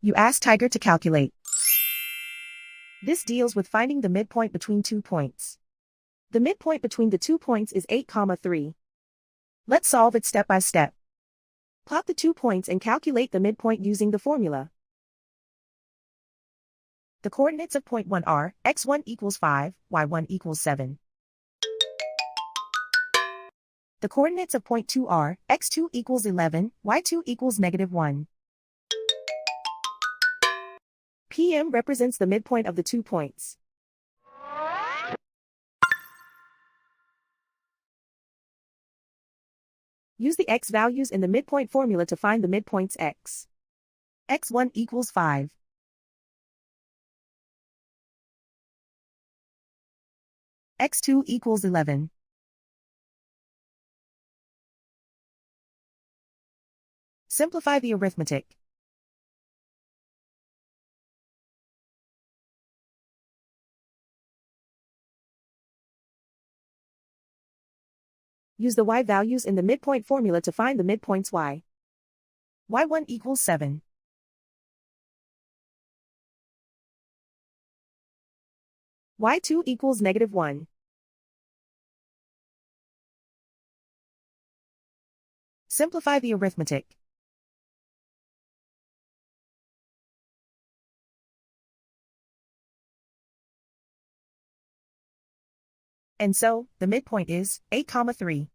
You ask Tiger to calculate. This deals with finding the midpoint between 2 points. The midpoint between the 2 points is 8, 3. Let's solve it step by step. Plot the 2 points and calculate the midpoint using the formula. The coordinates of point 1 are x1 equals 5, y1 equals 7. The coordinates of point 2 are x2 equals 11, y2 equals -1. PM represents the midpoint of the 2 points. Use the x values in the midpoint formula to find the midpoints x. x1 equals 5. x2 equals 11. Simplify the arithmetic. Use the y values in the midpoint formula to find the midpoints y. y1 equals 7. y2 equals -1. Simplify the arithmetic. And so, the midpoint is 8, 3.